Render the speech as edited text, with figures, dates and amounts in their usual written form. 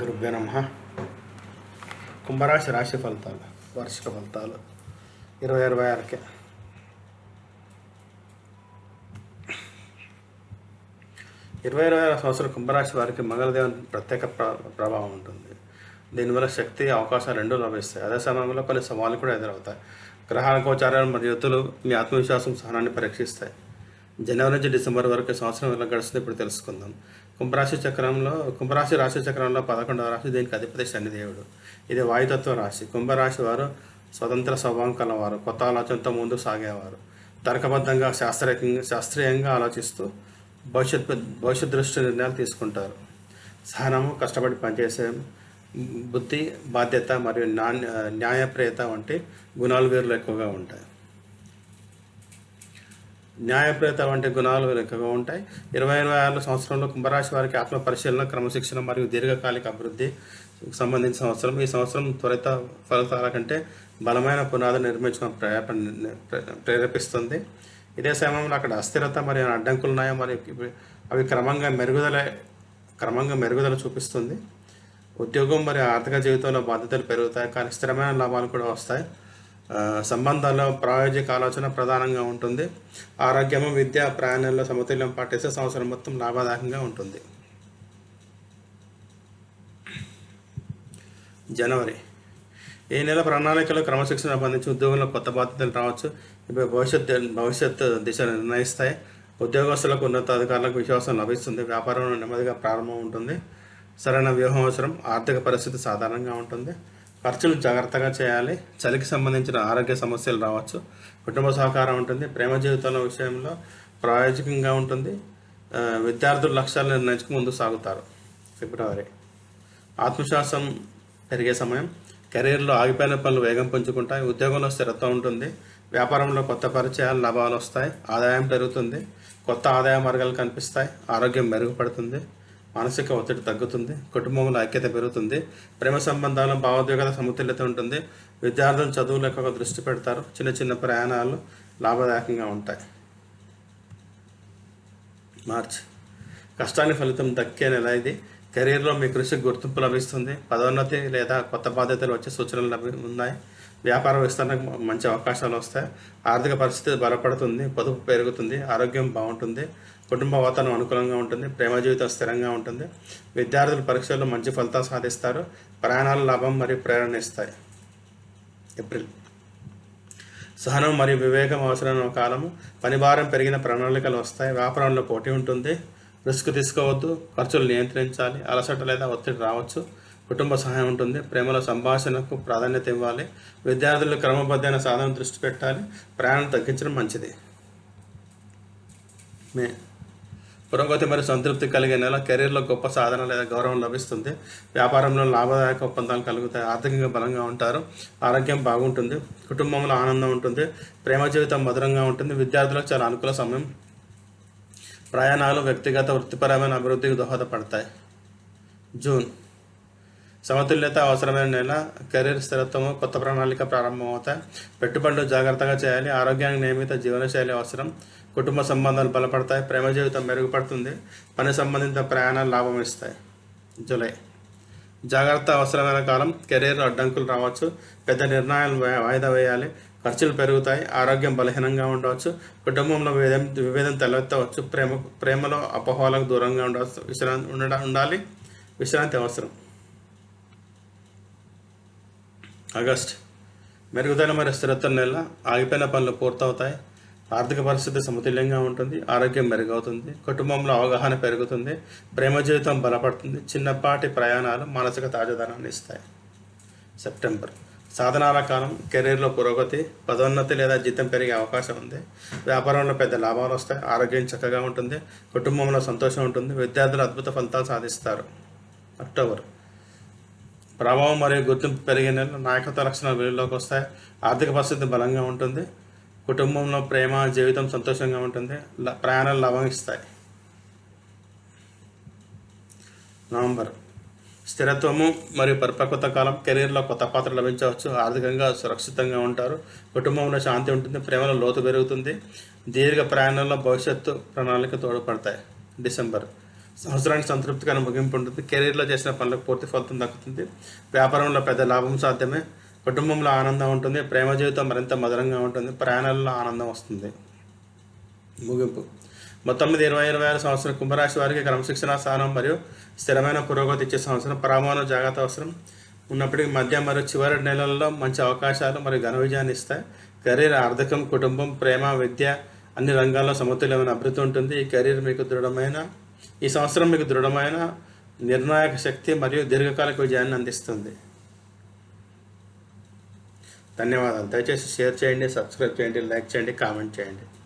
గురుభ్యో నమః. కుంభరాశి రాశి ఫలితాలు, వార్షిక ఫలితాలు 2026కి. 2026 సంవత్సరం కుంభరాశి వారికి మంగళదేవుని ప్రత్యేక ప్రభావం ఉంటుంది. దీనివల్ల శక్తి, అవకాశాలు రెండూ లభిస్తాయి. అదే సమయంలో కొన్ని సవాళ్లు కూడా ఎదురవుతాయి. గ్రహాల గోచారాలు మరియు యుతులు మీ ఆత్మవిశ్వాసం, సహనాన్ని పరీక్షిస్తాయి. జనవరి నుంచి డిసెంబర్ వరకు సంవత్సరం ఎలా గడుస్తుంది ఇప్పుడు తెలుసుకుందాం. కుంభరాశి రాశి చక్రంలో 11వ రాశి, దీనికి అధిపతి శనిదేవుడు. ఇది వాయుతత్వ రాశి. కుంభరాశి వారు స్వతంత్ర స్వభావం కలవారు, కొత్త ఆలోచనతో ముందుకు సాగేవారు. తర్కబద్ధంగా శాస్త్రీయంగా ఆలోచిస్తూ భవిష్యత్ దృష్టి నిర్ణయాలు తీసుకుంటారు. సహనము, కష్టపడి పనిచేసే బుద్ధి, బాధ్యత మరియు న్యాయప్రియత వంటి గుణాలు వీరిలో ఎక్కువగా ఉంటాయి. 2026 సంవత్సరంలో కుంభరాశి వారికి ఆత్మ పరిశీలన, క్రమశిక్షణ మరియు దీర్ఘకాలిక అభివృద్ధి సంబంధించిన సంవత్సరం. ఈ సంవత్సరం త్వరిత ఫలితాల కంటే బలమైన పునాది నిర్మించుకుని ప్రేరేపిస్తుంది. ఇదే సమయంలో అక్కడ అస్థిరత మరియు అడ్డంకులు ఉన్నాయి, మరియు అవి క్రమంగా మెరుగుదల చూపిస్తుంది. ఉద్యోగం మరియు ఆర్థిక జీవితంలో బాధ్యతలు పెరుగుతాయి, కానీ స్థిరమైన లాభాలు కూడా వస్తాయి. సంబంధాల్లో ప్రాయోజిక ఆలోచన ప్రధానంగా ఉంటుంది. ఆరోగ్యము, విద్య, ప్రయాణాల్లో సమతుల్యం పాటిస్తే సంవత్సరం మొత్తం లాభదాయకంగా ఉంటుంది. జనవరి. ఈ నెల ప్రణాళికలు, క్రమశిక్షణ సంబంధించి ఉద్యోగంలో కొత్త బాధ్యతలు రావచ్చు. ఇవి భవిష్యత్ దిశ నిర్ణయిస్తాయి. ఉద్యోగస్తులకు, ఉన్నతాధికారులకు విశ్వాసం లభిస్తుంది. వ్యాపారంలో నెమ్మదిగా ప్రారంభం ఉంటుంది. సరైన వ్యూహం అవసరం. ఆర్థిక పరిస్థితి సాధారణంగా ఉంటుంది. ఖర్చులు జాగ్రత్తగా చేయాలి. చలికి సంబంధించిన ఆరోగ్య సమస్యలు రావచ్చు. కుటుంబ సహకారం ఉంటుంది. ప్రేమ జీవితంలో విషయంలో ప్రాయోజికంగా ఉంటుంది. విద్యార్థులు లక్ష్యాలు నిర్ణయించుకు ముందుకు సాగుతారు. ఫిబ్రవరి. ఆత్మవిశ్వాసం పెరిగే సమయం. కెరీర్లో ఆగిపోయిన పనులు వేగం పుంజుకుంటాయి. ఉద్యోగంలో స్థిరత్వం ఉంటుంది. వ్యాపారంలో కొత్త పరిచయాలు, లాభాలు వస్తాయి. ఆదాయం పెరుగుతుంది. కొత్త ఆదాయ మార్గాలు కనిపిస్తాయి. ఆరోగ్యం మెరుగుపడుతుంది. మానసిక ఒత్తిడి తగ్గుతుంది. కుటుంబంలో ఐక్యత పెరుగుతుంది. ప్రేమ సంబంధాలు, భావోద్వేగాల సమతుల్యత ఉంటుంది. విద్యార్థులు చదువులు ఎక్కువగా దృష్టి పెడతారు. చిన్న చిన్న ప్రయాణాలు లాభదాయకంగా ఉంటాయి. మార్చ్. కష్టానికి ఫలితం దక్కే నెల ఇది. కెరీర్లో మీ కృషికి గుర్తింపు లభిస్తుంది. పదోన్నతి లేదా కొత్త బాధ్యతలు వచ్చే సూచనలు ఉన్నాయి. వ్యాపార విస్తరణకు మంచి అవకాశాలు వస్తాయి. ఆర్థిక పరిస్థితి బలపడుతుంది. పొదుపు పెరుగుతుంది. ఆరోగ్యం బాగుంటుంది. కుటుంబ వాతావరణం అనుకూలంగా ఉంటుంది. ప్రేమ జీవితం స్థిరంగా ఉంటుంది. విద్యార్థులు పరీక్షల్లో మంచి ఫలితాలు సాధిస్తారు. ప్రయాణాలు లాభం మరియు ప్రేరణ ఇస్తాయి. ఏప్రిల్. సహనం మరియు వివేకం అవసరమైన కాలము. పని భారం పెరిగిన ప్రణాళికలు వస్తాయి. వ్యాపారంలో పోటీ ఉంటుంది. రిస్క్ తీసుకోవద్దు. ఖర్చులు నియంత్రించాలి. అలసట లేదా ఒత్తిడి రావచ్చు. కుటుంబ సహాయం ఉంటుంది. ప్రేమలో సంభాషణకు ప్రాధాన్యత ఇవ్వాలి. విద్యార్థులు క్రమబద్ధమైన సాధన దృష్టి పెట్టాలి. ప్రయాణం తగ్గించడం మంచిది. మే. పురోగతి మరియు సంతృప్తి కలిగే నెల. కెరీర్లో గొప్ప సాధన లేదా గౌరవం లభిస్తుంది. వ్యాపారంలో లాభదాయక ఒప్పందాలు కలుగుతాయి. ఆర్థికంగా బలంగా ఉంటారు. ఆరోగ్యం బాగుంటుంది. కుటుంబంలో ఆనందం ఉంటుంది. ప్రేమ జీవితం మధురంగా ఉంటుంది. విద్యార్థులకు చాలా అనుకూల సమయం. ప్రయాణాలు వ్యక్తిగత, వృత్తిపరమైన అభివృద్ధికి దోహదపడతాయి. జూన్. సమతుల్యత అవసరమైన నెల. కెరీర్ స్థిరత్వము, కొత్త ప్రణాళిక ప్రారంభమవుతాయి. పెట్టుబడులు జాగ్రత్తగా చేయాలి. ఆరోగ్యానికి నియమిత జీవనశైలి అవసరం. కుటుంబ సంబంధాలు బలపడతాయి. ప్రేమ జీవితం మెరుగుపడుతుంది. పని సంబంధిత ప్రయాణాలు లాభం ఇస్తాయి. జూలై. జాగ్రత్త అవసరమైన కాలం. కెరీర్లో అడ్డంకులు రావచ్చు. పెద్ద నిర్ణయాలు వాయిదా వేయాలి. ఖర్చులు పెరుగుతాయి. ఆరోగ్యం బలహీనంగా ఉండవచ్చు. కుటుంబంలో విభేదం తలెత్తవచ్చు. ప్రేమలో అపోహలకు దూరంగా ఉండాలి. విశ్రాంతి అవసరం. ఆగస్ట్. మెరుగుదల మరియు స్థిరత్వం నెల. ఆగిపోయిన పనులు పూర్తవుతాయి. ఆర్థిక పరిస్థితి సమతుల్యంగా ఉంటుంది. ఆరోగ్యం మెరుగవుతుంది. కుటుంబంలో అవగాహన పెరుగుతుంది. ప్రేమ జీవితం బలపడుతుంది. చిన్నపాటి ప్రయాణాలు మానసిక తాజాదనాన్ని ఇస్తాయి. సెప్టెంబర్. సాధనాల కాలం. కెరీర్లో పురోగతి, పదోన్నతి లేదా జీతం పెరిగే అవకాశం ఉంది. వ్యాపారంలో పెద్ద లాభాలు వస్తాయి. ఆరోగ్యం చక్కగా ఉంటుంది. కుటుంబంలో సంతోషం ఉంటుంది. విద్యార్థులు అద్భుత ఫలితాలు సాధిస్తారు. అక్టోబర్. ప్రభావం మరియు గుర్తింపు పెరిగే నెల. నాయకత్వ లక్షణాలు వెలుగులోకి వస్తాయి. ఆర్థిక పరిస్థితి బలంగా ఉంటుంది. కుటుంబంలో ప్రేమ జీవితం సంతోషంగా ఉంటుంది. ప్రయాణాలు లాభం ఇస్తాయి. నవంబర్. స్థిరత్వము మరియు పరిపక్వత కాలం. కెరీర్లో కొత్త పాత్ర లభించవచ్చు. ఆర్థికంగా సురక్షితంగా ఉంటారు. కుటుంబంలో శాంతి ఉంటుంది. ప్రేమలో లోతు పెరుగుతుంది. దీర్ఘ ప్రయాణంలో భవిష్యత్తు ప్రణాళిక తోడ్పడతాయి. డిసెంబర్. సంవత్సరానికి సంతృప్తికరమైన ముగింపు ఉంటుంది. కెరీర్లో చేసిన పనులకు పూర్తి ఫలితం దక్కుతుంది. వ్యాపారంలో పెద్ద లాభం సాధ్యమే. కుటుంబంలో ఆనందం ఉంటుంది. ప్రేమ జీవితం మరింత మధురంగా ఉంటుంది. ప్రయాణాల్లో ఆనందం వస్తుంది. ముగింపు. మొత్తం మీద 2026 సంవత్సరం కుంభరాశి వారికి క్రమశిక్షణ, సహనం మరియు స్థిరమైన పురోగతి ఇచ్చే సంవత్సరం. పరమాణు జాగ్రత్త అవసరం ఉన్నప్పటికీ మధ్య మరియు చివరి నెలల్లో మంచి అవకాశాలు మరియు ఘన విజయాన్ని ఇస్తాయి. కెరీర్, ఆర్థికం, కుటుంబం, ప్రేమ, విద్య అన్ని రంగాల్లో సమతుల్యమైన అభివృద్ధి ఉంటుంది. ఈ సంవత్సరం మీకు దృఢమైన నిర్ణాయక శక్తి మరియు దీర్ఘకాలిక విజయాన్ని అందిస్తుంది. ధన్యవాదాలు. దయచేసి షేర్ చేయండి, సబ్స్క్రైబ్ చేయండి, లైక్ చేయండి, కామెంట్ చేయండి.